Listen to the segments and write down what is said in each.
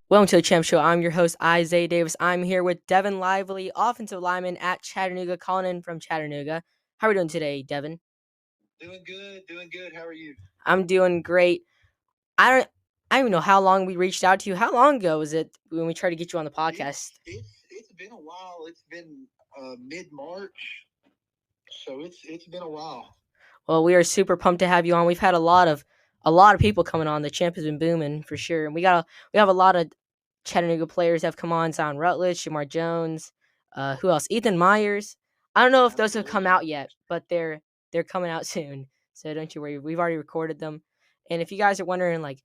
Welcome to the Champ Show. I'm your host, Isaiah Davis. I'm here with Devin Lively, offensive lineman at Chattanooga, calling in from Chattanooga. How are we doing today, Devin? Doing good. How are you? I'm doing great. I don't, I don't even know how long we reached out to you. How long ago was it when we tried to get you on the podcast? It's been a while. It's been mid March, so it's been a while. Well, we are super pumped to have you on. We've had a lot of people coming on. The Champ has been booming for sure, and we have a lot of Chattanooga players have come on. Zion Rutledge, Shamar Jones, who else? Ethan Myers. I don't know if those have come Absolutely. out yet, but they're coming out soon. So don't you worry. We've already recorded them. And if you guys are wondering, like,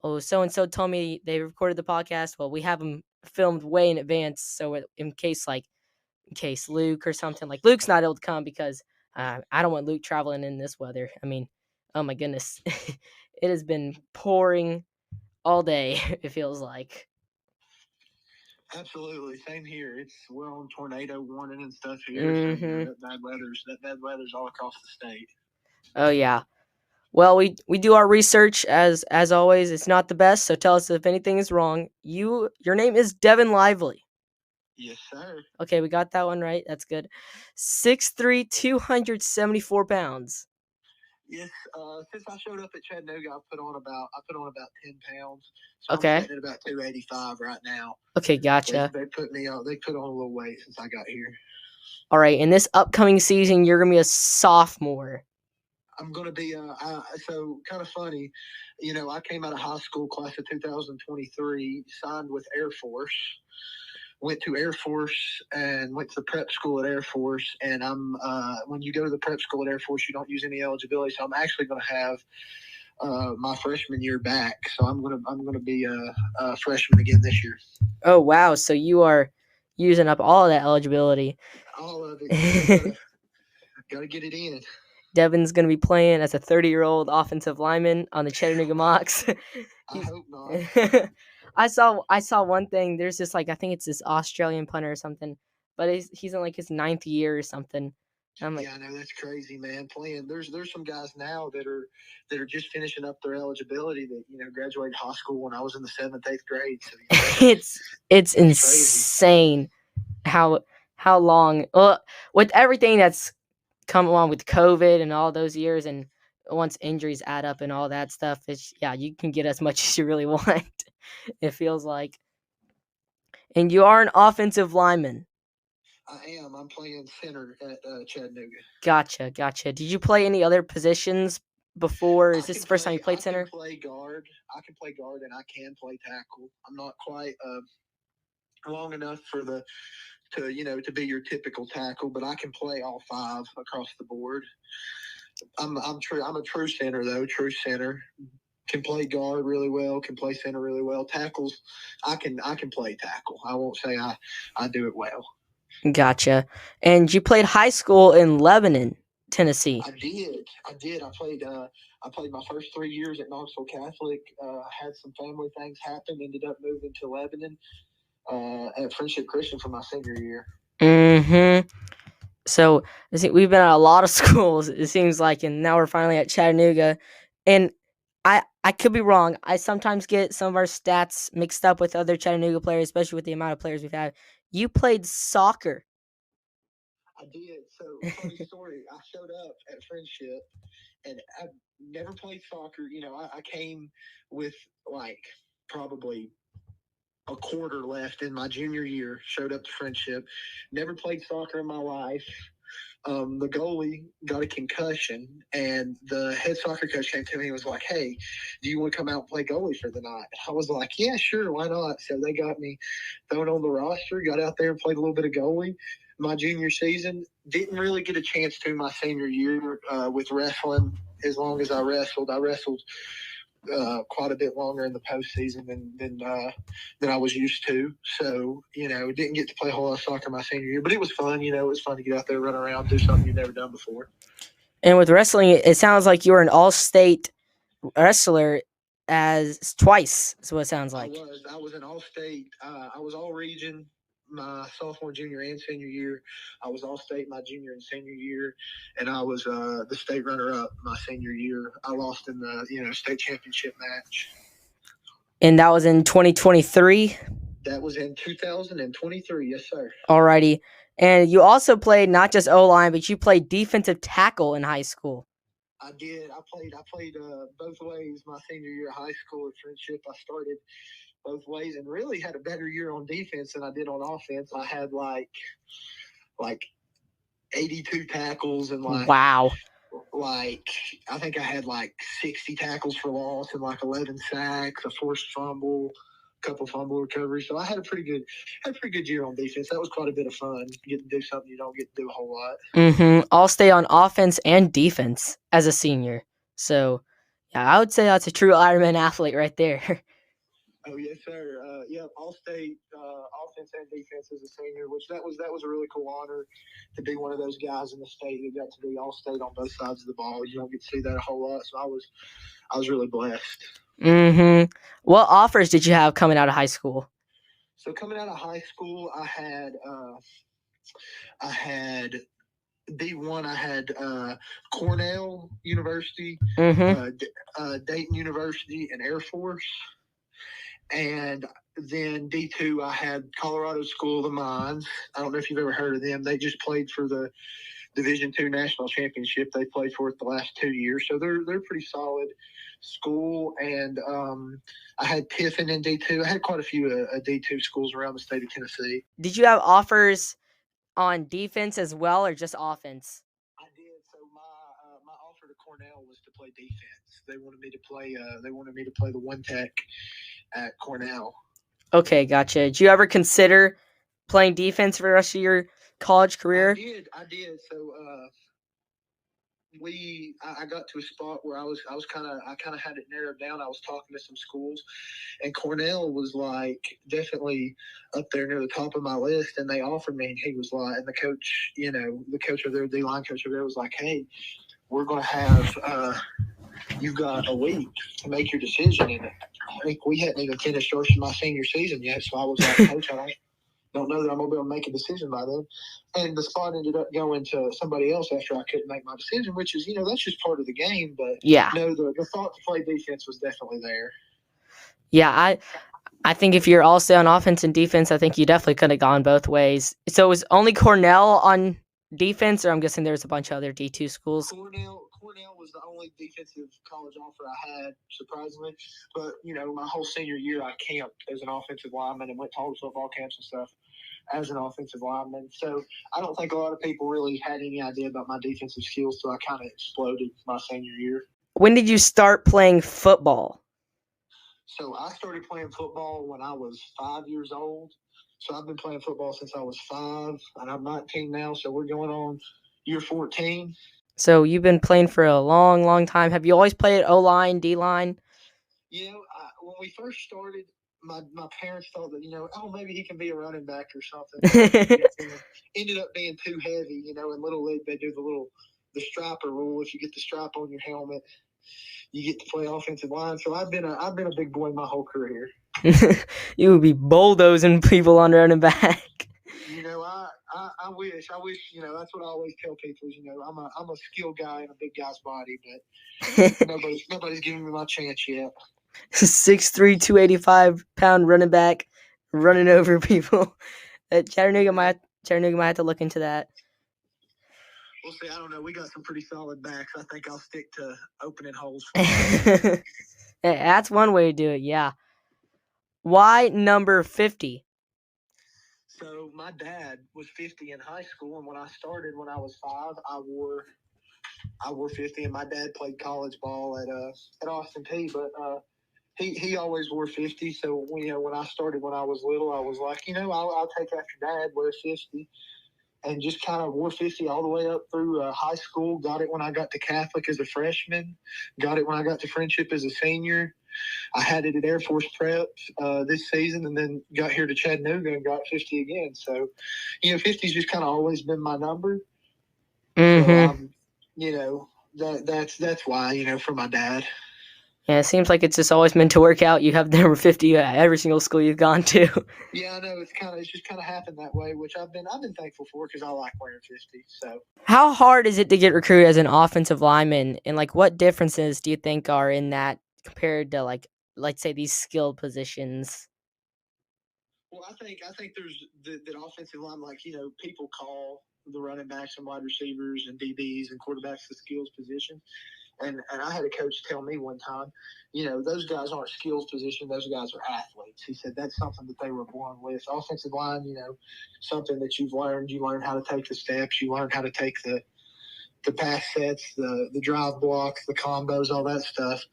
oh, so and so told me they recorded the podcast, well, we have them filmed way in advance. So in case Luke or something, like Luke's not able to come because I don't want Luke traveling in this weather. I mean, oh my goodness, it has been pouring all day. It feels like. Absolutely. Same here. We're on tornado warning and stuff here, so Mm-hmm. that bad weather's all across the state. Oh yeah. Well, we do our research as always. It's not the best, so tell us if anything is wrong. Your name is Devin Lively. Yes, sir. Okay, we got that one right. That's good. 6'3", 274 pounds. Yes. Since I showed up at Chattanooga, I put on about 10 pounds, so I'm Okay. sitting at about 285 right now. Okay, They gotcha. they put me on. They put on a little weight since I got here. All right, in this upcoming season, you're gonna be a sophomore. I'm going to be so kind of funny. I came out of high school class of 2023, signed with Air Force, went to Air Force and went to the prep school at Air Force. And when you go to the prep school at Air Force, you don't use any eligibility. So I'm actually going to have my freshman year back. So I'm gonna be a freshman again this year. Oh wow, so you are using up all of that eligibility. All of it, gotta get it in. Devin's gonna be playing as a 30-year-old offensive lineman on the Chattanooga Mocs. I He's hope not. I saw one thing. There's this like I think it's this Australian punter or something, but he's in like his ninth year or something. And I'm like, Yeah, I know that's crazy, man. Playing there's some guys now that are just finishing up their eligibility that graduated high school when I was in the seventh, eighth grade. So it's it's that's crazy. insane how how long. Well, with everything that's come along with COVID and all those years, and once injuries add up and all that stuff, it's yeah, you can get as much as you really want. It feels like, and you are an offensive lineman. I am. I'm playing center at Chattanooga. Gotcha. Did you play any other positions before? Is I this can the first time you play. played I can center? play guard. I can play guard, and I can play tackle. I'm not quite long enough to be your typical tackle, but I can play all five across the board. I'm true. I'm a true center though. True center can play guard really well. Can play center really well. Tackles, I can play tackle. I won't say I do it well. Gotcha. And you played high school in Lebanon, Tennessee. I did. I played my first 3 years at Knoxville Catholic. Had some family things happen. Ended up moving to Lebanon at Friendship Christian for my senior year. Mm-hmm. So we've been at a lot of schools, it seems like, and now we're finally at Chattanooga. And I could be wrong. I sometimes get some of our stats mixed up with other Chattanooga players, especially with the amount of players we've had. You played soccer. I did. So funny story. I showed up at Friendship, and I never played soccer. I came with like probably a quarter left in my junior year. Showed up to Friendship. Never played soccer in my life. The goalie got a concussion, and the head soccer coach came to me and was like, "Hey, do you want to come out and play goalie for the night?" I was like, "Yeah, sure, why not?" So they got me thrown on the roster, got out there and played a little bit of goalie. My junior season didn't really get a chance to my senior year with wrestling. As long as I wrestled quite a bit longer in the postseason than I was used to. So didn't get to play a whole lot of soccer my senior year, but it was fun. It was fun to get out there, run around, do something you've never done before. And with wrestling, it sounds like you were an all-state wrestler as twice. Is what it sounds I like. was I was an all state. I was all region my sophomore, junior, and senior year. I was all state my junior and senior year, and I was the state runner up my senior year. I lost in the state championship match. And that was in 2023? That was in 2023, yes, sir. Alrighty. And you also played not just O-line, but you played defensive tackle in high school. I did. I played both ways my senior year of high school at Friendship. I started both ways and really had a better year on defense than I did on offense. I had like 82 tackles and Wow. I think I had like 60 tackles for loss and like 11 sacks, a forced fumble, a couple fumble recoveries. So I had a pretty good year on defense. That was quite a bit of fun. Getting to do something you don't get to do a whole lot. I'll stay on offense and defense as a senior. So, yeah, I would say that's a true Ironman athlete right there. Oh yes, sir. Yeah, All-State offense and defense as a senior, which that was a really cool honor to be one of those guys in the state who got to be All-State on both sides of the ball. You don't get to see that a whole lot, so I was really blessed. What offers did you have coming out of high school? So coming out of high school, I had D1. I had Cornell University, Dayton University, and Air Force. And then D2, I had Colorado School of the Mines. I don't know if you've ever heard of them. They just played for the Division II National Championship. They played for it the last 2 years, so they're pretty solid school. And I had Tiffin in D2. I had quite a few D2 schools around the state of Tennessee. Did you have offers on defense as well, or just offense? I did. So my offer to Cornell was to play defense. They wanted me to play. They wanted me to play the one tech at Cornell. Okay, gotcha. Did you ever consider playing defense for the rest of your college career? I did. So I got to a spot where I kind of had it narrowed down. I was talking to some schools, and Cornell was like definitely up there near the top of my list. And they offered me, and he was like, and the coach of their D line coach over there was like, hey, we're gonna have you've got a week to make your decision. And I think we hadn't even finished my senior season yet, so I was like, coach, I don't know that I'm gonna be able to make a decision by then. And the spot ended up going to somebody else after I couldn't make my decision, which is, that's just part of the game. But yeah, the thought to play defense was definitely there. Yeah, I think if you're all stay on offense and defense, I think you definitely could have gone both ways. So it was only Cornell on defense, or I'm guessing there's a bunch of other D2 schools? Cornell was the only defensive college offer I had, surprisingly. But, my whole senior year, I camped as an offensive lineman and went to all the football camps and stuff as an offensive lineman. So I don't think a lot of people really had any idea about my defensive skills, so I kind of exploded my senior year. When did you start playing football? So I started playing football when I was 5 years old. So I've been playing football since I was 5, and I'm 19 now, so we're going on year 14. So you've been playing for a long, long time. Have you always played O-line, D-line? When we first started, my parents thought that, maybe he can be a running back or something. Ended up being too heavy, in Little League they do the striper rule. If you get the stripe on your helmet, you get to play offensive line. So I've been a big boy my whole career. You would be bulldozing people on running back. I wish, that's what I always tell people is, I'm a skilled guy in a big guy's body, but nobody's giving me my chance yet. 6'3", 285-pound running back running over people. Chattanooga might have to look into that. We'll see. I don't know. We got some pretty solid backs. I think I'll stick to opening holes. That's one way to do it, yeah. Why number 50? So my dad was 50 in high school, and when I started when I was 5, I wore 50, and my dad played college ball at Austin Peay, but he always wore 50. So when I started when I was little, I was like, I'll take after Dad, wear 50, and just kind of wore 50 all the way up through high school. Got it when I got to Catholic as a freshman. Got it when I got to Friendship as a senior. I had it at Air Force Prep this season, and then got here to Chattanooga and got 50 again. So, 50's just kind of always been my number. Mm-hmm. So, that's why, for my dad. Yeah, it seems like it's just always meant to work out. You have number 50 at every single school you've gone to. Yeah, I know it's just kind of happened that way, which I've been thankful for because I like wearing 50. So, how hard is it to get recruited as an offensive lineman, and what differences do you think are in that compared to let's say these skilled positions? Well, I think there's the offensive line, like people call the running backs and wide receivers and DBs and quarterbacks the skills position. And I had a coach tell me one time, those guys aren't skills position; those guys are athletes. He said that's something that they were born with. Offensive line, something that you've learned. You learn how to take the steps. You learn how to take the pass sets, the drive blocks, the combos, all that stuff.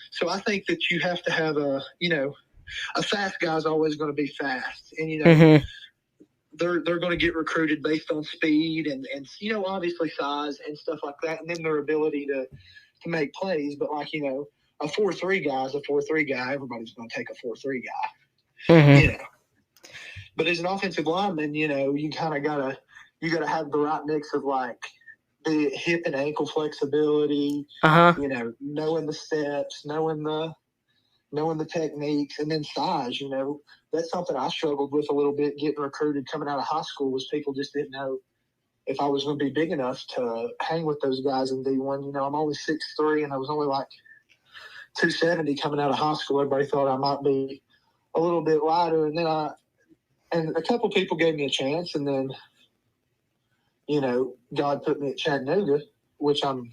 So I think that you have to have a fast guy's always going to be fast, and Mm-hmm. they're going to get recruited based on speed and obviously size and stuff like that, and then their ability to make plays. But like a 4-3 guy is a 4-3 guy. Everybody's going to take a 4-3 guy. Mm-hmm. But as an offensive lineman, you kind of gotta have the right mix of like the hip and ankle flexibility. Uh-huh. Knowing the steps, knowing the techniques, and then size. That's something I struggled with a little bit getting recruited coming out of high school. Was people just didn't know if I was going to be big enough to hang with those guys in D1. I'm only 6'3", and I was only like 270 coming out of high school. Everybody thought I might be a little bit lighter, and a couple people gave me a chance, and then God put me at Chattanooga, which I'm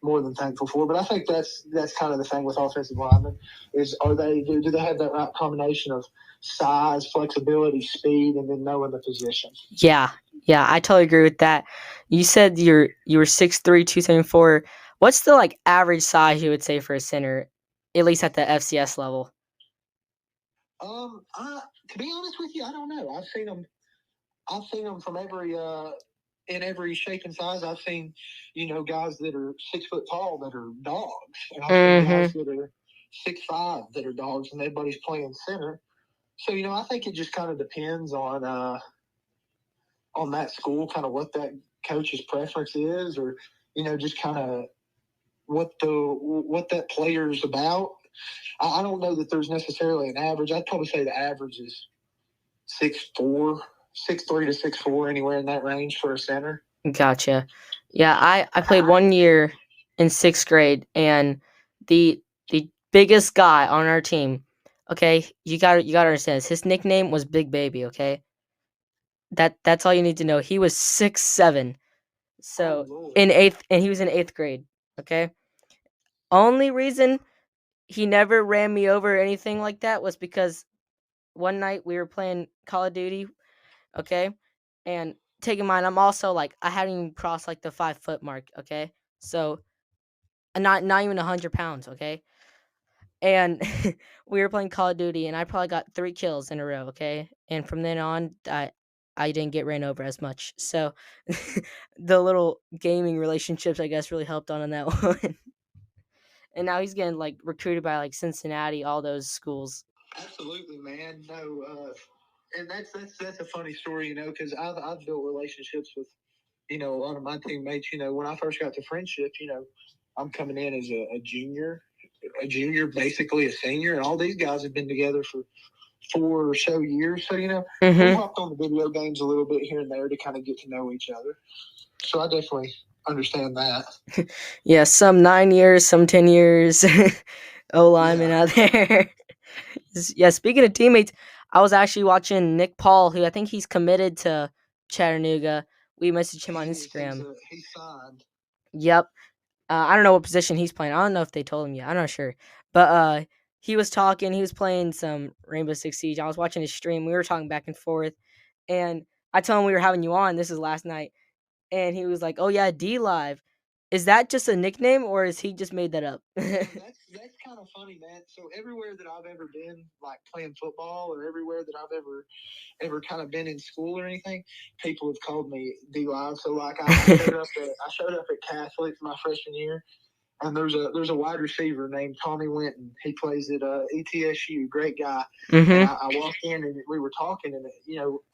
more than thankful for. But I think that's kind of the thing with offensive linemen is do they have that right combination of size, flexibility, speed, and then knowing the position? Yeah. Yeah, I totally agree with that. You said you were 6'3", 274. What's the like average size you would say for a center, at least at the FCS level? To be honest with you, I don't know. I've seen them from every in every shape and size. I've seen, guys that are 6 foot tall that are dogs, and I've seen guys Mm-hmm. that are 6'5" that are dogs, and everybody's playing center. So I think it just kind of depends on that school, kind of what that coach's preference is, or just kind of what that player's about. I don't know that there's necessarily an average. I'd probably say the average is 6'4", 6'3" to 6'4", anywhere in that range for a center. Gotcha. Yeah, I played 1 year in sixth grade, and the biggest guy on our team. Okay, you gotta understand this. His nickname was Big Baby. Okay, that's all you need to know. He was 6'7". So Lord. in eighth, and he was in eighth grade. Okay, only reason he never ran me over or anything like that was because one night we were playing Call of Duty. Okay, and take in mind, I'm also like I hadn't even crossed like the 5 foot mark. Okay, so not even 100 pounds. Okay, and we were playing Call of Duty, and I probably got 3 kills in a row. Okay, and from then on, I didn't get ran over as much. So the little gaming relationships, I guess, really helped on that one. And now he's getting like recruited by like Cincinnati, all those schools. Absolutely, man. No, and that's a funny story, because I've built relationships with a lot of my teammates. When I first got to friendship, I'm coming in as a junior, basically a senior, and all these guys have been together for 4 or so years. So we Mm-hmm. hopped on the video games a little bit here and there to kind of get to know each other. So I definitely understand that. Yeah, some 9 years, some 10 years. O lineman Yeah. out there. Yeah, speaking of teammates, I was actually watching Nick Paul, who I think he's committed to Chattanooga. We messaged him on He is. Instagram. He's signed. Yep. I don't know what position he's playing. I don't know if they told him yet. I'm not sure. But he was talking. He was playing some Rainbow Six Siege. I was watching his stream. We were talking back and forth, and I told him we were having you on. This is last night, and he was like, "Oh yeah, D Live. Is that just a nickname, or is he just made that up?" So that's kind of funny, man. So everywhere that I've ever been, like playing football, or everywhere that I've ever kind of been in school or anything, people have called me D Live. So like I showed up at Catholic my freshman year, and there's a wide receiver named Tommy Winton. He plays at ETSU, great guy. And Mm-hmm. I walked in and we were talking, and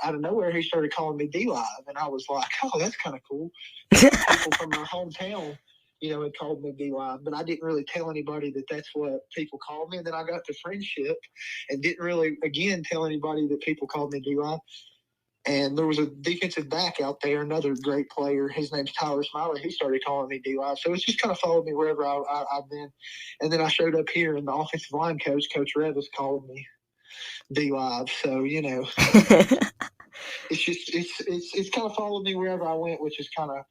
out of nowhere he started calling me D Live, and I was like, oh, that's kind of cool. People from my hometown, had called me D Live, but I didn't really tell anybody that that's what people called me. And then I got to friendship, and didn't really again tell anybody that people called me D Live. And there was a defensive back out there, another great player. His name's Tyler Smiley. He started calling me D-Live. So it's just kind of followed me wherever I've been. And then I showed up here, and the offensive line coach, Coach Revis, called me D-Live. So, it's kind of followed me wherever I went, which is kind of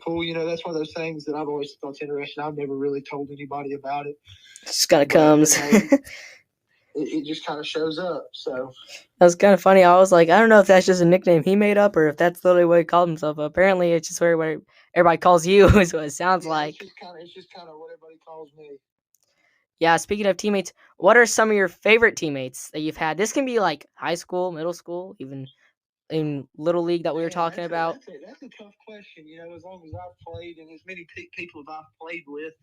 cool. That's one of those things that I've always thought interesting. I've never really told anybody about it. Just kind of comes. It just kind of shows up. So that was kind of funny. I was like, I don't know if that's just a nickname he made up or if that's literally what he called himself. But apparently, it's just where everybody calls you is what it sounds like. It's just kind of what everybody calls me. Yeah. Speaking of teammates, what are some of your favorite teammates that you've had? This can be like high school, middle school, even in little league that we were talking about. That's a tough question. As long as I've played and as many people as I've played with,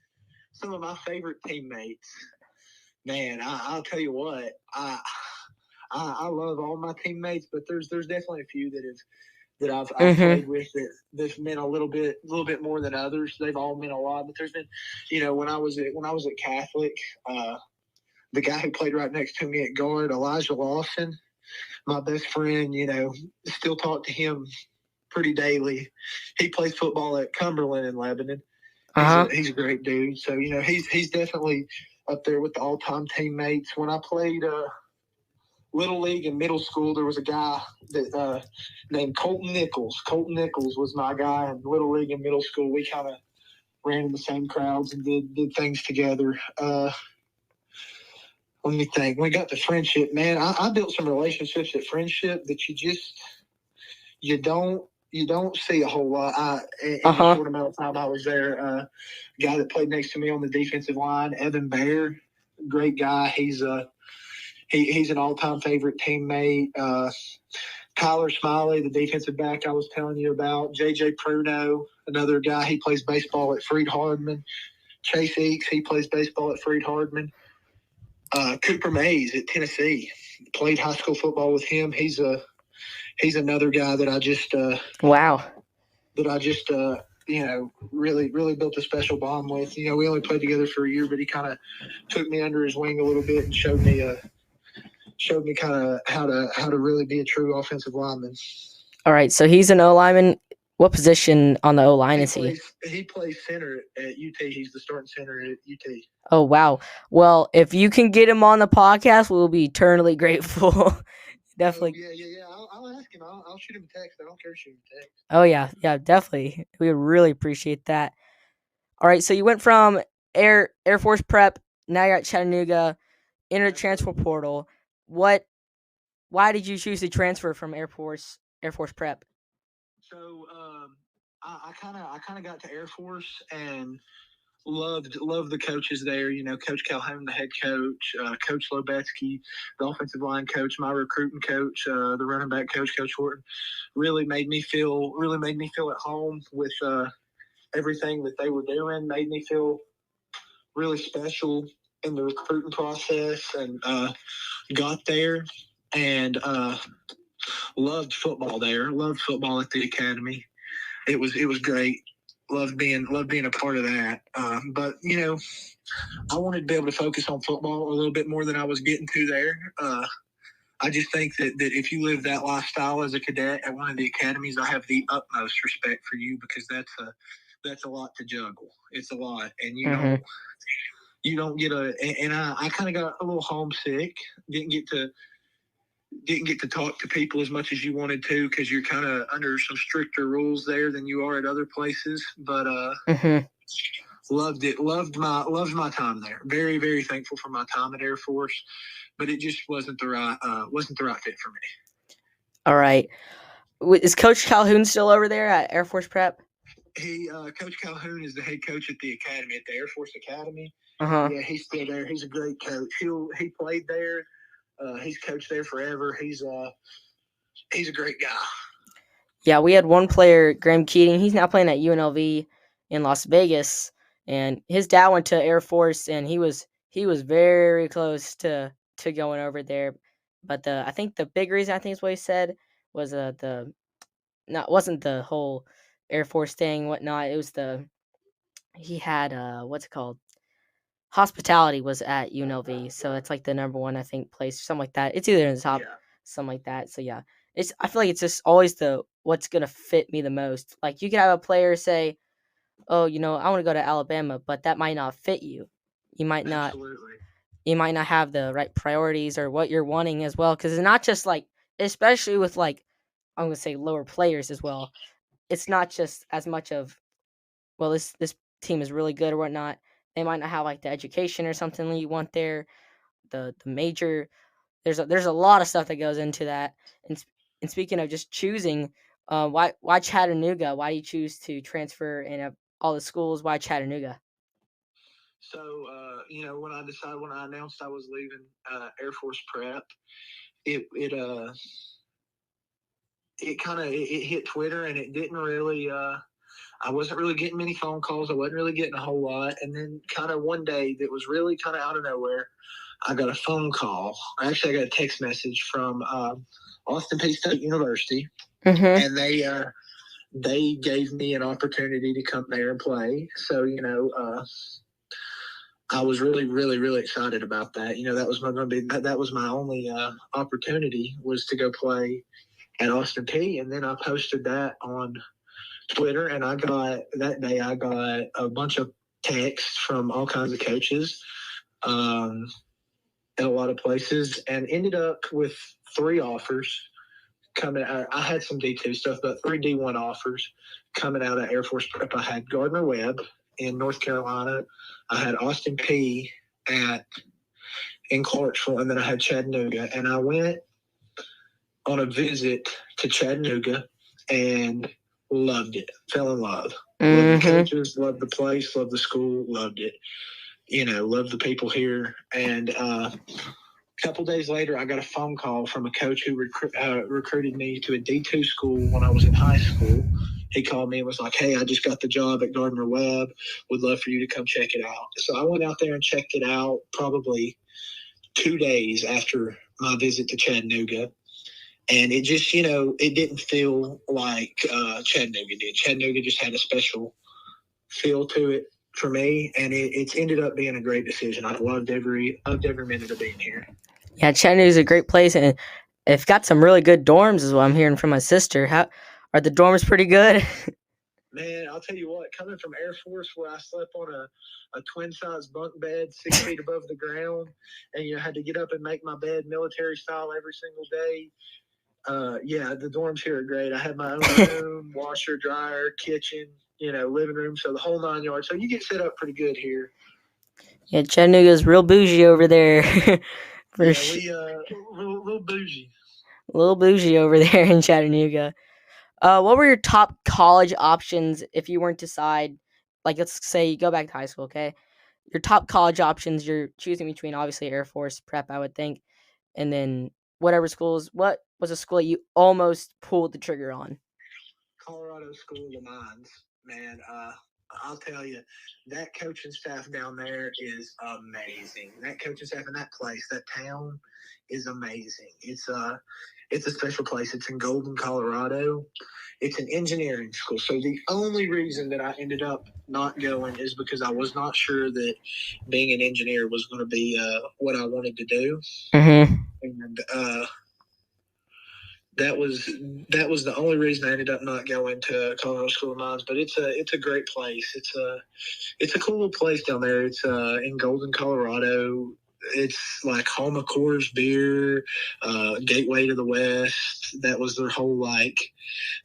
some of my favorite teammates. Man, I'll tell you what, I love all my teammates, but there's definitely a few that I've played with that's meant a little bit more than others. They've all meant a lot, but there's been, when I was at Catholic, the guy who played right next to me at guard, Elijah Lawson, my best friend, still talk to him pretty daily. He plays football at Cumberland in Lebanon. He's a great dude. So he's definitely up there with the all time teammates. When I played little league in middle school, there was a guy that named Colton Nichols. Colton Nichols was my guy in little league and middle school. We kind of ran in the same crowds and did things together. Let me think. When we got to friendship, man, I built some relationships at friendship that you don't see a whole lot. In the short amount of time I was there, guy that played next to me on the defensive line, Evan Bear, great guy. He's an all-time favorite teammate. Tyler Smiley, the defensive back I was telling you about. JJ Pruno, another guy. He plays baseball at Freed Hardman. Chase Eakes, he plays baseball at Freed Hardman. Cooper Mays at Tennessee, played high school football with him. He's another guy that I just really built a special bond with. We only played together for a year, but he kind of took me under his wing a little bit and showed me kind of how to really be a true offensive lineman. All right, so he's an O lineman. What position on the O line is he? He plays center at UT. He's the starting center at UT. Oh wow! Well, if you can get him on the podcast, we'll be eternally grateful. Definitely. Yeah. I'll ask him. I'll shoot him a text. I don't care shoot him a text. Oh yeah, definitely. We would really appreciate that. All right, so you went from Air Force Prep. Now you're at Chattanooga. Enter the transfer portal. Why did you choose to transfer from Air Force Prep? So I kind of got to Air Force and loved the coaches there. Coach Calhoun, the head coach, Coach Lobetsky, the offensive line coach, my recruiting coach, the running back coach, Coach Horton, really made me feel at home with everything that they were doing. Made me feel really special in the recruiting process, and got there and loved football there. Loved football at the academy. It was great. Loved being a part of that. But I wanted to be able to focus on football a little bit more than I was getting to there. I just think that if you live that lifestyle as a cadet at one of the academies, I have the utmost respect for you, because that's a lot to juggle. It's a lot, and you don't get and I kind of got a little homesick. Didn't get to talk to people as much as you wanted to, because you're kind of under some stricter rules there than you are at other places. But loved it. Loved my time there. Very, very thankful for my time at Air Force, but it just wasn't the right fit for me. All right. Is Coach Calhoun still over there at Air Force Prep? Coach Calhoun is the head coach at the academy, at the Air Force Academy. Yeah, he's still there. He's a great coach. He played there. He's coached there forever. He's a great guy. Yeah, we had one player, Graham Keating. He's now playing at UNLV in Las Vegas, and his dad went to Air Force, and he was very close to going over there. But I think the big reason, I think is what he said, was wasn't the whole Air Force thing, whatnot. It was he had what's it called? Hospitality was at UNLV, so it's like the number one, I think, place, something like that. It's either in the top, something like that. So yeah, I feel like it's just always the what's gonna fit me the most. Like you could have a player say, "Oh, I want to go to Alabama," but that might not fit you. You might not Absolutely. you might not have the right priorities or what you're wanting as well. Because it's not just like, especially with like, I'm gonna say lower players as well. It's not just as much of, well, this team is really good or whatnot. They might not have like the education or something that you want there. The major there's a lot of stuff that goes into that. And speaking of just choosing, why Chattanooga? Why do you choose to transfer in all the schools? Why Chattanooga? So, when I announced I was leaving Air Force Prep, it it uh it kind of it hit Twitter, and it didn't really. I wasn't really getting many phone calls. I wasn't really getting a whole lot, and then kind of one day that was really kind of out of nowhere, I got a phone call. Actually, I got a text message from Austin Peay State University, Mm-hmm. and they gave me an opportunity to come there and play. So I was really, really, really excited about that. That was my going to be that was my only opportunity was to go play at Austin Peay, and then I posted that on Twitter, and I got a bunch of texts from all kinds of coaches um, in a lot of places, and ended up with 3 offers coming out. I had some D2 stuff, but 3 D1 offers coming out of Air Force Prep. I had Gardner Webb in North Carolina. I had Austin Peay at in Clarksville, and then I had Chattanooga. And I went on a visit to Chattanooga and loved it. Fell in love. Loved the Mm-hmm. coaches, loved the place, loved the school, loved it. Loved the people here. And a couple days later, I got a phone call from a coach who recruited me to a D2 school when I was in high school. He called me and was like, "Hey, I just got the job at Gardner Webb. Would love for you to come check it out." So I went out there and checked it out probably 2 days after my visit to Chattanooga. And it just, it didn't feel like Chattanooga did. Chattanooga just had a special feel to it for me, and it's ended up being a great decision. I've loved every minute of being here. Yeah, Chattanooga's a great place, and it's got some really good dorms, is what I'm hearing from my sister. How are the dorms pretty good? Man, I'll tell you what, coming from Air Force where I slept on a twin size bunk bed 6 feet above the ground, and had to get up and make my bed military style every single day. Yeah, the dorms here are great. I had my own room, washer, dryer, kitchen, living room, so the whole 9 yards. So you get set up pretty good here. Yeah, Chattanooga's real bougie over there. Yeah, we little bougie. A little bougie over there in Chattanooga. What were your top college options if you weren't decide? Like, let's say you go back to high school, okay? Your top college options you're choosing between, obviously Air Force prep, I would think, and then whatever schools. What was a school that you almost pulled the trigger on? Colorado School of Mines, man. I'll tell you, that coaching staff down there is amazing. That coaching staff in that place, that town, is amazing. It's a special place. It's in Golden, Colorado. It's an engineering school. So the only reason that I ended up not going is because I was not sure that being an engineer was going to be what I wanted to do. Mm-hmm. And that was the only reason I ended up not going to Colorado School of Mines. But it's a great place. It's a cool little place down there. It's in Golden, Colorado. It's like home of Coors beer, gateway to the West. That was their whole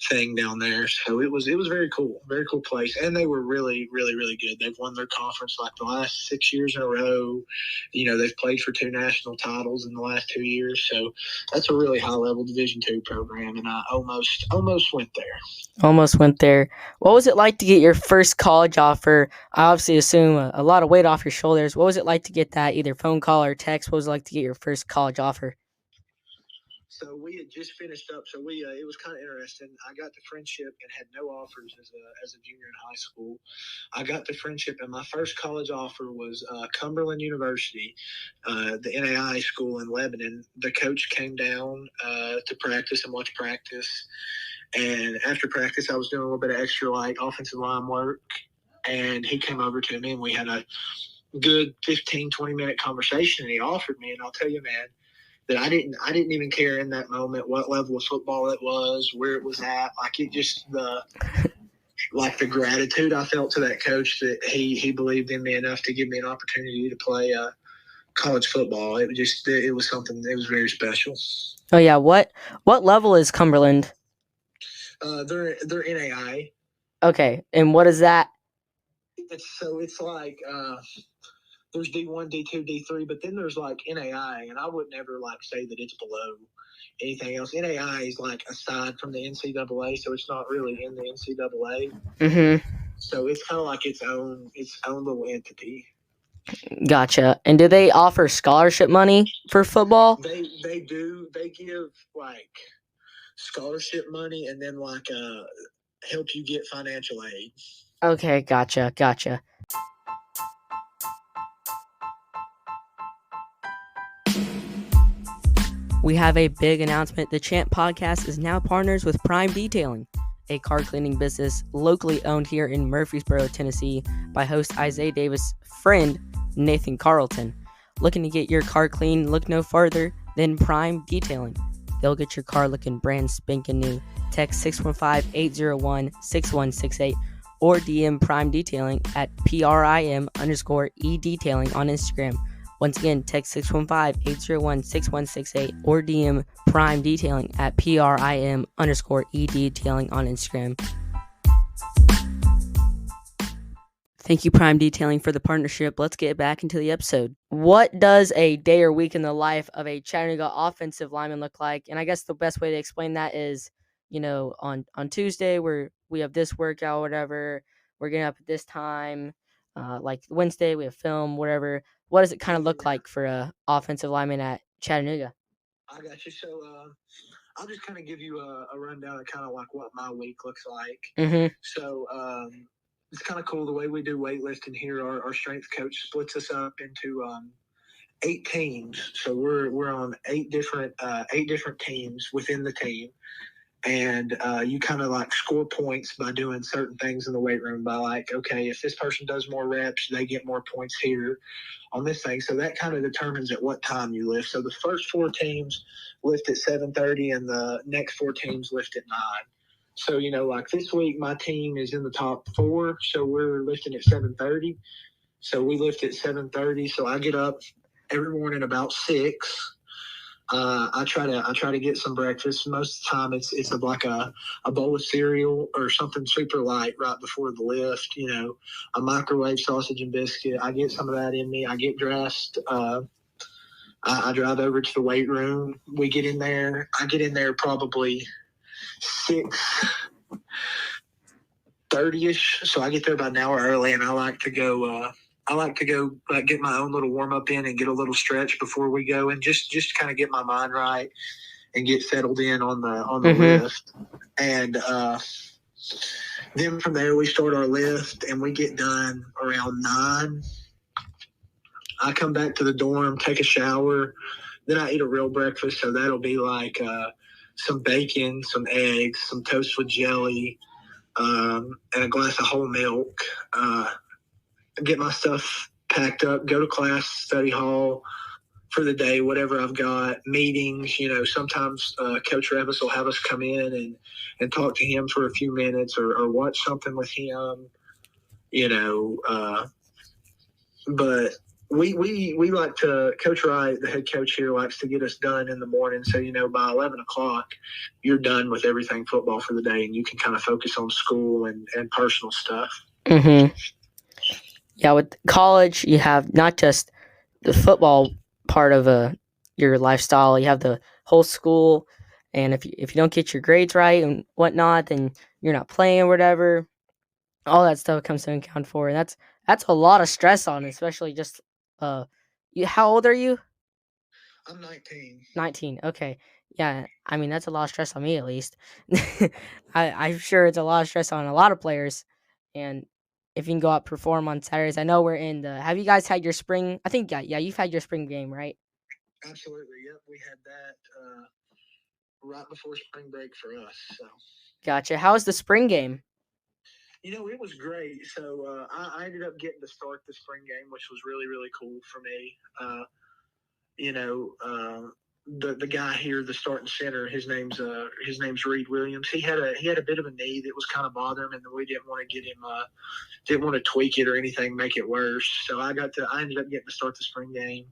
thing down there. So it was very cool place, and they were really, really, really good. They've won their conference like the last 6 years in a row. They've played for 2 national titles in the last 2 years. So that's a really high level Division II program, and I almost went there. Almost went there. What was it like to get your first college offer? I obviously assume a lot of weight off your shoulders. What was it like to get that, either phone call or text? What was it like to get your first college offer? So we had just finished up. So it was kind of interesting. I got to friendship and had no offers as a junior in high school. I got to friendship, and my first college offer was Cumberland University, the NAI school in Lebanon. The coach came down to practice and watch practice, and after practice, I was doing a little bit of extra offensive line work, and he came over to me, and we had a good 15, 20-minute conversation, and he offered me, and I'll tell you, man, that I didn't even care in that moment what level of football it was, where it was at. Like it just the gratitude I felt to that coach that he believed in me enough to give me an opportunity to play college football. It was something that was very special. Oh yeah, what level is Cumberland? They're NAI. Okay, and what is that? It's like there's D1, D2, D3, but then there's like NAI, and I would never like say that it's below anything else. NAI is like aside from the NCAA, so it's not really in the NCAA. Mm-hmm. So it's kind of like its own little entity. Gotcha. And do they offer scholarship money for football? They do. They give like scholarship money and then like help you get financial aid. Okay, gotcha. We have a big announcement. The Champ Podcast is now partners with Prime Detailing, a car cleaning business locally owned here in Murfreesboro, Tennessee, by host Isaiah Davis' friend, Nathan Carlton. Looking to get your car clean? Look no further than Prime Detailing. They'll get your car looking brand spanking new. Text 615-801-6168 or DM Prime Detailing at PRIM_E-Detailing on Instagram. Once again, text 615-801-6168 or DM Prime Detailing at PRIM_E-Detailing on Instagram. Thank you, Prime Detailing, for the partnership. Let's get back into the episode. What does a day or week in the life of a Chattanooga offensive lineman look like? And I guess the best way to explain that is, on Tuesday, we have this workout, whatever. We're getting up at this time. Like Wednesday, we have film, whatever. What does it kind of look like for a offensive lineman at Chattanooga? I got you. So I'll just kind of give you a rundown of kind of like what my week looks like. Mm-hmm. So it's kind of cool the way we do weightlifting here. Our strength coach splits us up into 8 teams. So we're on 8 different teams within the team, and you kind of like score points by doing certain things in the weight room. By like, okay, if this person does more reps, they get more points here on this thing. So that kind of determines at what time you lift. So the first 4 teams lift at 7:30, and the next 4 teams lift at 9. So like this week, my team is in the top 4, so we're lifting at 7:30. So we lift at 7:30. So I get up every morning about 6. I try to get some breakfast. Most of the time, it's like a bowl of cereal or something super light right before the lift. A microwave sausage and biscuit. I get some of that in me. I get dressed. I drive over to the weight room. We get in there. I get in there probably 6:30ish. So I get there about an hour early, and I like to go. Like get my own little warm up in and get a little stretch before we go, and just kind of get my mind right and get settled in on the lift. And then from there we start our lift and we get done around 9. I come back to the dorm, take a shower, then I eat a real breakfast. So that'll be like some bacon, some eggs, some toast with jelly, and a glass of whole milk. Get my stuff packed up, go to class, study hall for the day, whatever I've got, meetings. Sometimes Coach Revis will have us come in and talk to him for a few minutes or watch something with him. But we like to, Coach Wright, the head coach here, likes to get us done in the morning. So, by 11 o'clock, you're done with everything football for the day, and you can kind of focus on school and personal stuff. Mm-hmm. Yeah, with college, you have not just the football part of your lifestyle. You have the whole school, and if you don't get your grades right and whatnot, then you're not playing or whatever. All that stuff comes to account for, and that's a lot of stress on, especially just how old are you? I'm 19. 19. Okay, yeah. I mean, that's a lot of stress on me, at least. I'm sure it's a lot of stress on a lot of players, and if you can go out perform on Saturdays, I know we're in the. Have you guys had your spring? I think yeah, you've had your spring game, right? Absolutely. Yep. We had that right before spring break for us. So. Gotcha. How was the spring game? It was great. So I ended up getting to start the spring game, which was really, really cool for me. You know, uh, the guy here, the starting center, his name's Reed Williams. He had a bit of a knee that was kind of bothering him, and we didn't want to get him didn't want to tweak it or anything, make it worse. So I ended up getting to start the spring game,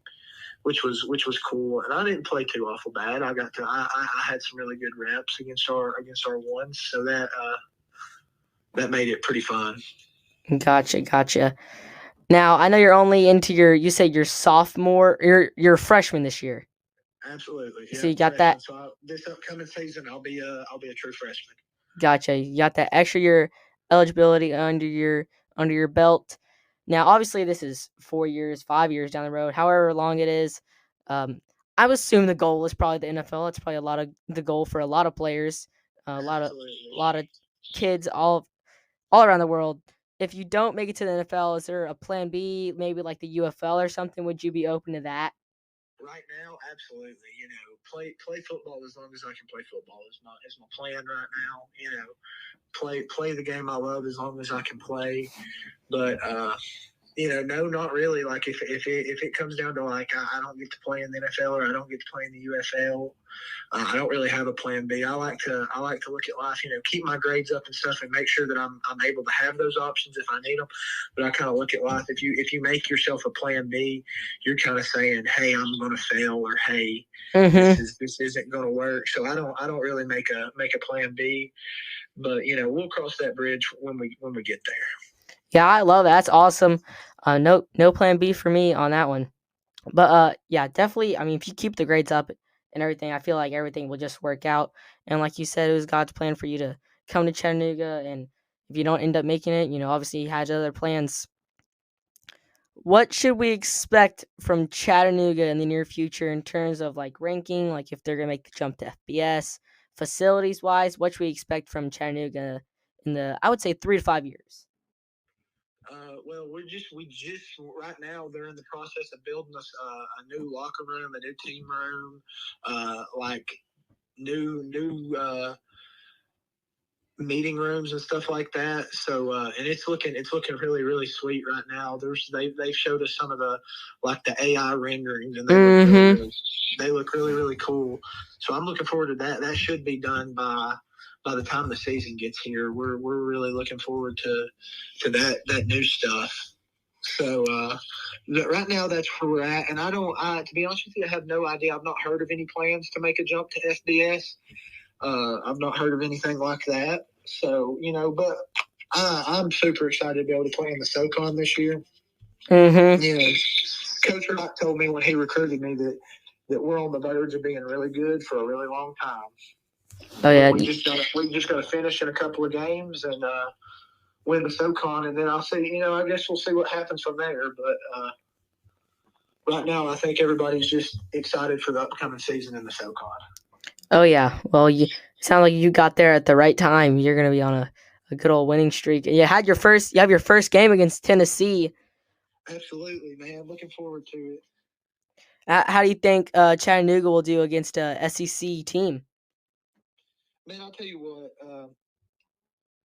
which was cool. And I didn't play too awful bad. I had some really good reps against our ones, so that made it pretty fun. Gotcha. Now I know you're only into you said you're sophomore, you're a freshman this year. Absolutely, So yeah, you got freshman. that. So this upcoming season, I'll be a true freshman. Gotcha. You got that extra year eligibility under your belt. Now, obviously, this is 4 years, 5 years down the road, however long it is. Um, I would assume the goal is probably the NFL. It's probably a lot of the goal for a lot of players, a lot of Absolutely. kids all around the world. If you don't make it to the NFL, is there a plan B, maybe like the UFL or something? Would you be open to that? Right now, absolutely. Play football as long as I can play football is my plan right now. Play the game I love as long as I can play. But no, not really. Like if it comes down to like I don't get to play in the NFL or I don't get to play in the UFL, I don't really have a plan B. I like to look at life, keep my grades up and stuff, and make sure that I'm able to have those options if I need them. But I kind of look at life. If you make yourself a plan B, you're kind of saying, hey, I'm going to fail, or hey, Mm-hmm. this isn't going to work. So I don't really make a plan B. But we'll cross that bridge when we get there. Yeah, I love that. That's awesome. No plan B for me on that one. But yeah, definitely. I mean, if you keep the grades up and everything, I feel like everything will just work out. And like you said, it was God's plan for you to come to Chattanooga. And if you don't end up making it, obviously He has other plans. What should we expect from Chattanooga in the near future in terms of like ranking? Like if they're gonna make the jump to FBS, facilities wise, what should we expect from Chattanooga in the I would say 3 to 5 years? Well, we just right now they're in the process of building us a new locker room, a new team room, like new meeting rooms and stuff like that. So and it's looking really really sweet right now. They've showed us some of the like the AI renderings, and Mm-hmm. they look really really cool. So I'm looking forward to that. That should be done by the time the season gets here. We're really looking forward to that new stuff. So right now that's where we're at, and I don't. To be honest with you, I have no idea. I've not heard of any plans to make a jump to FBS. I've not heard of anything like that. So but I'm super excited to be able to play in the SoCon this year. Mm-hmm. Coach Rock told me when he recruited me that we're on the verge of being really good for a really long time. Oh We, yeah. we just got to finish in a couple of games and win the SoCon, and then I'll see. I guess we'll see what happens from there. But right now, I think everybody's just excited for the upcoming season in the SoCon. Oh yeah. Well, you sound like you got there at the right time. You're gonna be on a good old winning streak. You have your first game against Tennessee. Absolutely, man. Looking forward to it. How do you think Chattanooga will do against a SEC team? Man, I'll tell you what.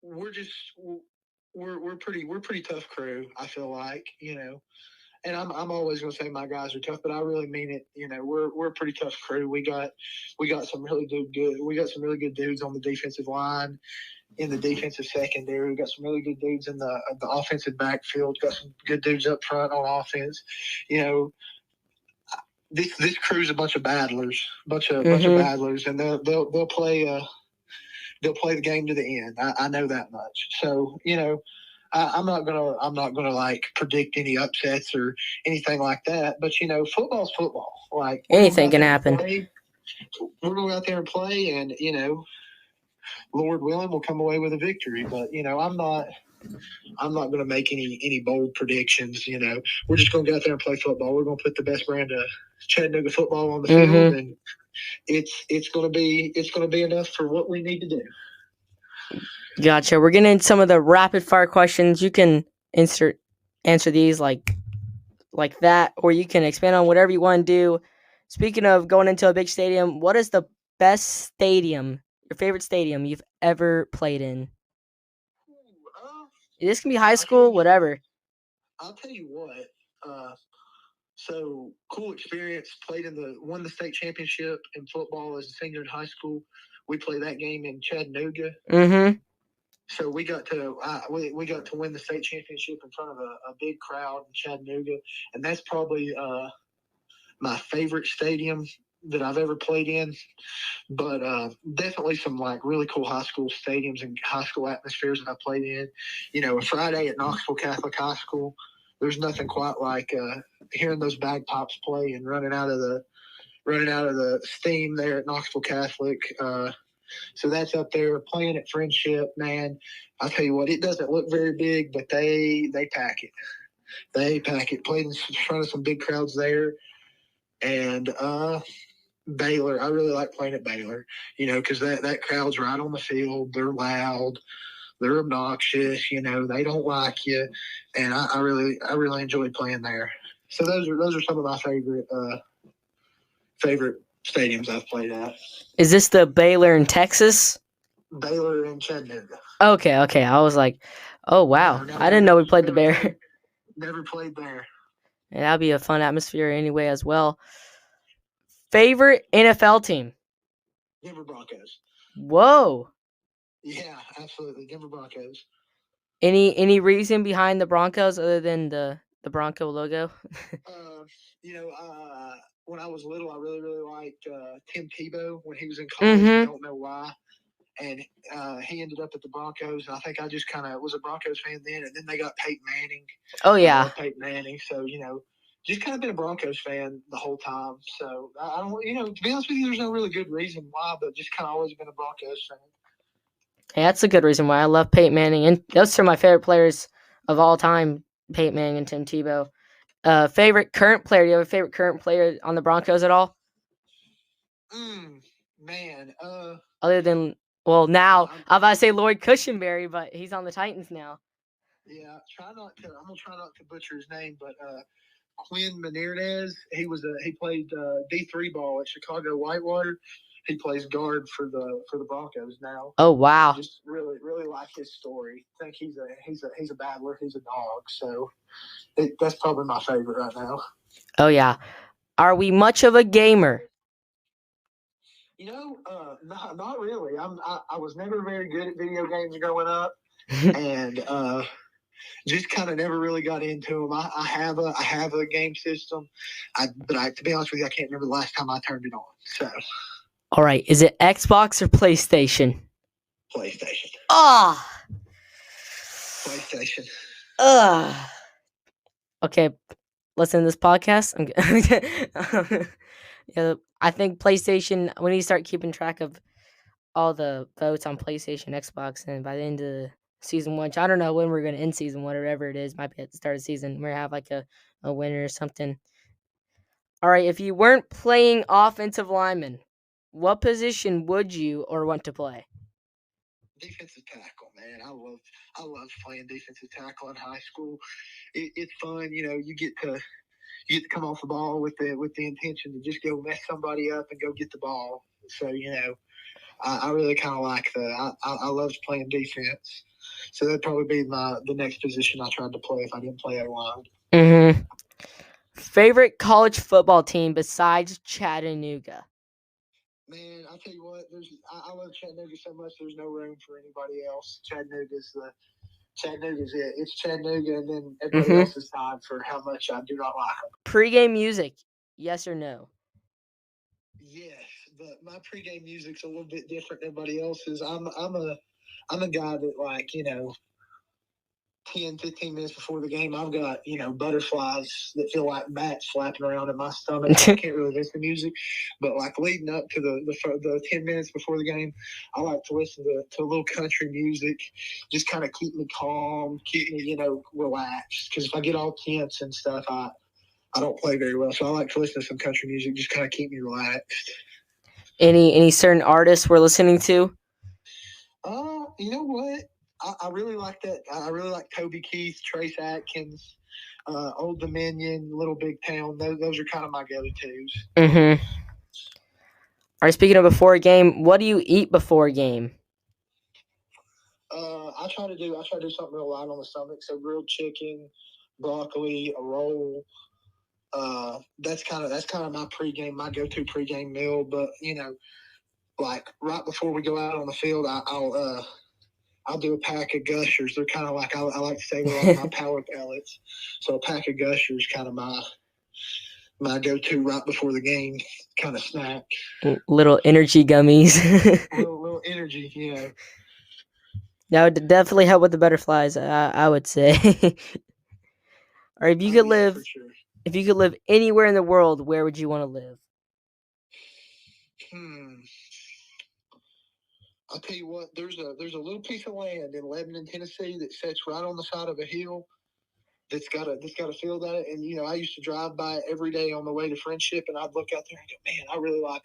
We're just we're pretty tough crew. I feel like and I'm always gonna say my guys are tough, but I really mean it. We're a pretty tough crew. We got some really good. We got some really good dudes on the defensive line, in the defensive secondary. We got some really good dudes in the offensive backfield. Got some good dudes up front on offense. You know, this crew's a bunch of battlers, bunch of Mm-hmm. battlers, and they'll play. They'll play the game to the end. I know that much. So I'm not gonna like predict any upsets or anything like that. But football's football. Like we're gonna go Anything out can there and happen. play. We're gonna go out there and play, and Lord willing, we'll come away with a victory. But I'm not gonna make any bold predictions. We're just gonna go out there and play football. We're gonna put the best brand of Chattanooga football on the field, Mm-hmm. and it's gonna be enough for what we need to do. Gotcha. We're getting into some of the rapid fire questions. You can insert answer these like that, or you can expand on whatever you want to do. Speaking of going into a big stadium, what is the best stadium, your favorite stadium you've ever played in? Uh, This can be high I can. school, whatever. I'll tell you what. Uh, So cool experience. Won the state championship in football as a senior in high school. We played that game in Chattanooga. Mm-hmm. So we got to win the state championship in front of a big crowd in Chattanooga, and that's probably my favorite stadium that I've ever played in. But definitely some like really cool high school stadiums and high school atmospheres that I played in. A Friday at Knoxville Catholic High School. There's nothing quite like hearing those bagpipes play and running out of the steam there at Knoxville Catholic. So that's up there. Playing at Friendship, man. I'll tell you what, it doesn't look very big, but they pack it. They pack it. Played in front of some big crowds there, and Baylor. I really like playing at Baylor. Because that crowd's right on the field. They're loud. They're obnoxious. They don't like you, and I really enjoy playing there. So those are some of my favorite stadiums I've played at. Is this the Baylor in Texas? Baylor and Chattanooga. Okay. I was like, oh wow, No, I didn't know we played the Bear. Never played there. And that'd be a fun atmosphere anyway as well. Favorite NFL team? Denver Broncos. Whoa. Yeah, absolutely. Denver Broncos. Any reason behind the Broncos other than the Bronco logo? uh, when I was little, I really, really liked Tim Tebow when he was in college. I don't know why. And he ended up at the Broncos. And I think I just kind of was a Broncos fan then. And then they got Peyton Manning. Oh, I yeah. love Peyton Manning. So, just kind of been a Broncos fan the whole time. So, I don't, to be honest with you, there's no really good reason why, but just kind of always been a Broncos fan. Hey, that's a good reason why I love Peyton Manning. And those are my favorite players of all time, Peyton Manning and Tim Tebow. Favorite current player? Do you have a favorite current player on the Broncos at all? Man. Other than, well, now, I'm about to say Lloyd Cushenberry, but he's on the Titans now. Yeah, I'm going to try not to butcher his name, but Quinn Menendez, he played D3 ball at Chicago Whitewater. He plays guard for the Broncos now. Oh, wow. Just really, really like his story. I think he's a battler. He's a dog. So that's probably my favorite right now. Oh, yeah. Are we much of a gamer? Not really. I was never very good at video games growing up, and just kind of never really got into them. I have a game system, but to be honest with you, I can't remember the last time I turned it on. So, all right, is it Xbox or PlayStation? PlayStation. Ah. PlayStation. Okay, listen to this podcast. Yeah, I think PlayStation. We need to start keeping track of all the votes on PlayStation, Xbox, and by the end of season 1, which I don't know when we're gonna end season 1 or whatever it is. Might be at the start of the season. We're gonna have like a winner or something. All right, if you weren't playing offensive lineman, what position would you or want to play? Defensive tackle, man. I love playing defensive tackle in high school. It's fun, You get to come off the ball with the intention to just go mess somebody up and go get the ball. So I really kind of like that. I love playing defense. So that'd probably be the next position I tried to play if I didn't play O-line. Mm-hmm. Favorite college football team besides Chattanooga? Man, I'll tell you what. I love Chattanooga so much. There's no room for anybody else. Chattanooga's it. It's Chattanooga, and then everybody else is tied for how much I do not like them. Pre-game music, yes or no? Yes, but my pregame music's a little bit different than everybody else's. I'm a guy that 10, 15 minutes before the game, I've got, butterflies that feel like bats flapping around in my stomach. I can't really listen to music. But, leading up to the 10 minutes before the game, I like to listen to a little country music, just kind of keep me calm, keep me, relaxed. Because if I get all tense and stuff, I don't play very well. So I like to listen to some country music, just kind of keep me relaxed. Any certain artists we're listening to? You know what? I really like that. I really like Toby Keith, Trace Atkins, Old Dominion, Little Big Town. Those are kind of my go-tos. Mm-hmm. All right, speaking of before a game, what do you eat before a game? I try to do something real light on the stomach. So grilled chicken, broccoli, a roll, That's kind of my go-to pregame meal. But like right before we go out on the field, I'll do a pack of Gushers. They're kind of like I like to say they're like my power pellets. So a pack of Gushers kind of my go-to right before the game kind of snack. Little energy gummies. little energy, That would definitely help with the butterflies. I would say. Or if you could live, for sure. if you could live anywhere in the world, where would you want to live? I'll tell you what. There's a little piece of land in Lebanon, Tennessee, that sits right on the side of a hill. That's got a field on it, and I used to drive by it every day on the way to Friendship, and I'd look out there and go, "Man, I really like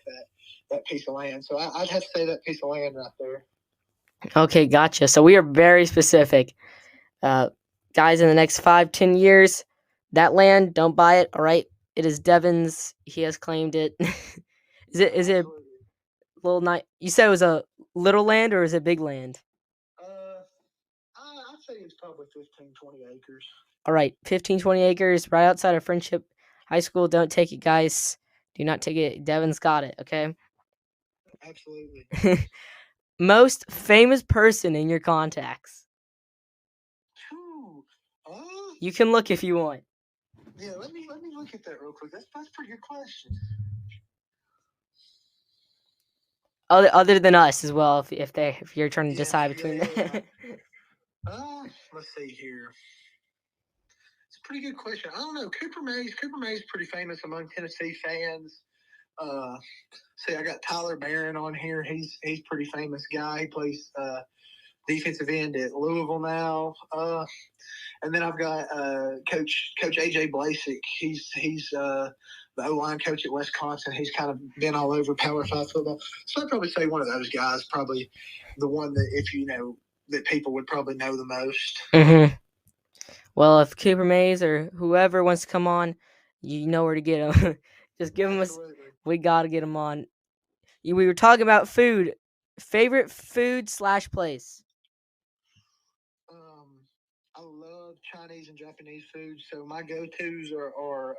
that piece of land." So I'd have to say that piece of land right there. Okay, gotcha. So we are very specific. Guys, in the next 5-10 years, that land, don't buy it. All right, it is Devin's. He has claimed it. Is it a little night? You said it was a little land, or is it big land? I'd say it's probably 15, 20 acres. All right, 15, 20 acres, right outside of Friendship High School. Don't take it, guys. Do not take it. Devin's got it. Okay. Absolutely. Most famous person in your contacts. You can look if you want. Yeah, let me look at that real quick. That's a pretty good question. Other than us as well, if you're trying to decide between them. Let's see here. It's a pretty good question. I don't know. Cooper Mays is pretty famous among Tennessee fans. See, I got Tyler Barron on here. He's pretty famous guy. He plays defensive end at Louisville now. And then I've got Coach AJ Blasik. He's the O-line coach at Wisconsin. He's kind of been all over Power 5 football. So I'd probably say one of those guys, probably the one that that people would probably know the most. Mm-hmm. Well, if Cooper Mays or whoever wants to come on, you know where to get him. Just give him we got to get him on. We were talking about food. Favorite food / place? I love Chinese and Japanese food, so my go-tos are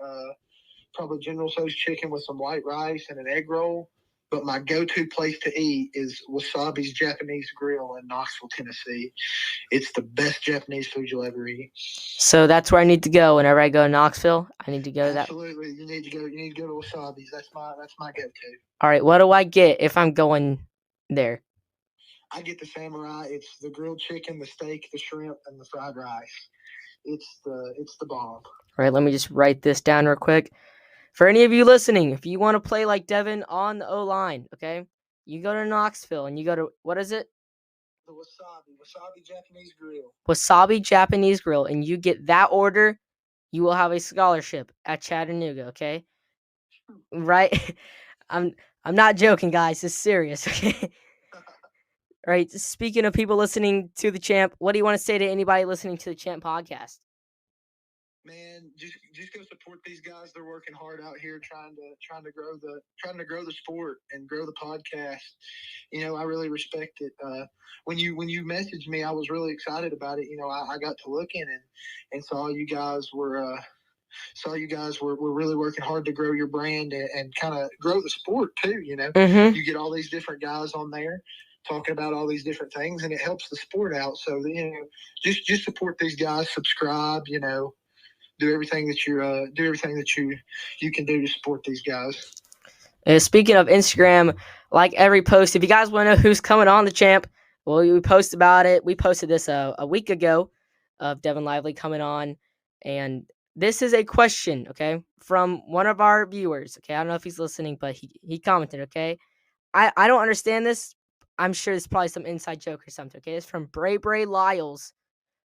probably General Tso's chicken with some white rice and an egg roll. But my go-to place to eat is Wasabi's Japanese Grill in Knoxville, Tennessee. It's the best Japanese food you'll ever eat. So that's where I need to go whenever I go to Knoxville. I need to go to that. Absolutely, you need to go to Wasabi's. That's my go-to. All right, what do I get if I'm going there? I get the samurai. It's the grilled chicken, the steak, the shrimp, and the fried rice. It's the bomb. All right, let me just write this down real quick. For any of you listening, if you want to play like Devin on the O-line, okay, you go to Knoxville and you go to, what is it? The Wasabi Japanese Grill. Wasabi Japanese Grill, and you get that order, you will have a scholarship at Chattanooga, okay? Right? I'm not joking, guys. It's serious, okay? All right, speaking of people listening to the Champ, what do you want to say to anybody listening to the Champ podcast? Man, just go support these guys. They're working hard out here trying to grow the sport and grow the podcast. I really respect it. When you messaged me, I was really excited about it. I got to look in and saw you guys were really working hard to grow your brand and kind of grow the sport too. Mm-hmm. You get all these different guys on there talking about all these different things, and it helps the sport out. So just support these guys, subscribe. Do everything that you can do to support these guys. Speaking of Instagram, like every post, if you guys want to know who's coming on the Champ, well, we post about it. We posted this a week ago of Devin Lively coming on, and this is a question, okay, from one of our viewers. Okay, I don't know if he's listening, but he commented. Okay, I don't understand this. I'm sure it's probably some inside joke or something. Okay, it's from Bray Lyles.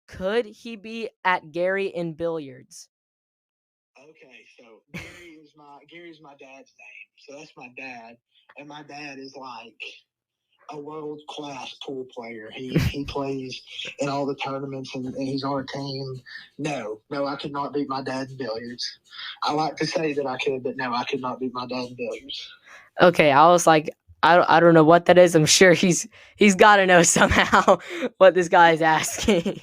Could he be at Gary in billiards? Okay, so Gary's my dad's name. So that's my dad, and my dad is like a world class pool player. He plays in all the tournaments and he's on a team. No, I could not beat my dad in billiards. I like to say that I could, but no, I could not beat my dad in billiards. Okay, I was like, I don't know what that is. I'm sure he's got to know somehow what this guy is asking.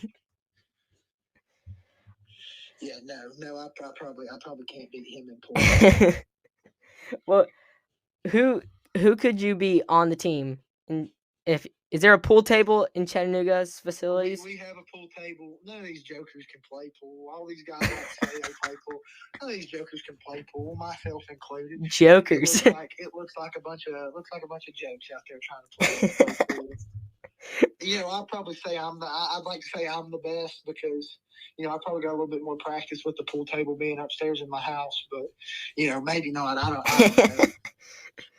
Yeah, no, I probably can't beat him in pool. Well, who could you be on the team? And if is there a pool table in Chattanooga's facilities? We have a pool table. None of these jokers can play pool. All these guys like to say they play pool. None of these jokers can play pool, myself included. Jokers. It looks like a bunch of jokes out there trying to play pool. I'd probably say I'd like to say I'm the best because I probably got a little bit more practice with the pool table being upstairs in my house, but maybe not. I don't know.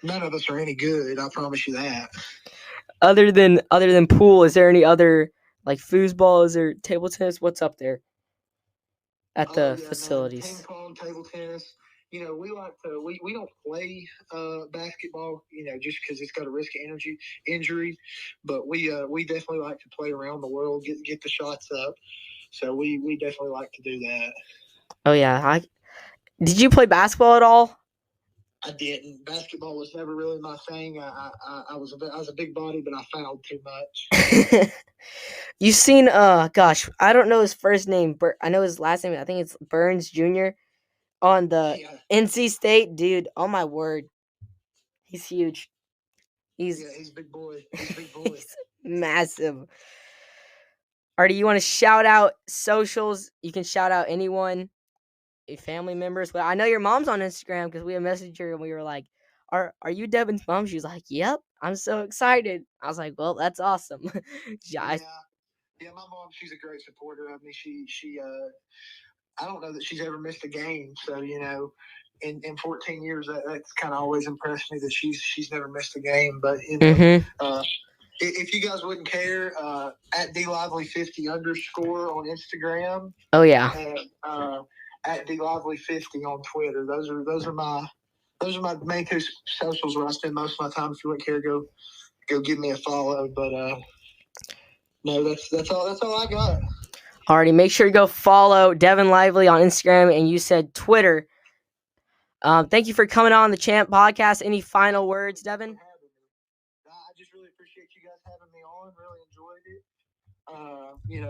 None of us are any good. I promise you that. Other than pool, is there any other like foosballs or table tennis? What's up there at the facilities? Ping pong, table tennis. We like to we don't play basketball, just because it's got a risk of injury. But we definitely like to play around the world, get the shots up. So we definitely like to do that. Oh yeah, did you play basketball at all? I didn't. Basketball was never really my thing. I was a big body, but I fouled too much. You seen gosh, I don't know his first name, I know his last name. I think it's Burns Jr. on the NC State dude. Oh my word, he's huge. He's big boy. He's big boy. He's massive. Artie, you want to shout out socials? You can shout out anyone, family members. But I know your mom's on Instagram because we had messaged her and we were like, "Are you Devin's mom?" She was like, "Yep, I'm so excited." I was like, "Well, that's awesome." Yeah, my mom, she's a great supporter of me. She I don't know that she's ever missed a game. So, in 14 years, that's kind of always impressed me that she's never missed a game. But, if you guys wouldn't care, at DLively50 _ on Instagram. Oh, yeah. And at DLively50 on Twitter. Those are my main two socials where I spend most of my time. If you wouldn't care, go give me a follow. But no, that's all I got. Alrighty, make sure you go follow Devin Lively on Instagram, and you said Twitter. Thank you for coming on the Champ Podcast. Any final words, Devin? I just really appreciate you guys having me on. Really enjoyed it.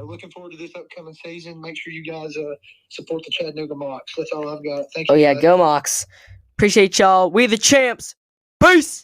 Looking forward to this upcoming season. Make sure you guys support the Chattanooga Mocs. That's all I've got. Thank you. Oh yeah, go Mocs. Appreciate y'all. We the champs. Peace.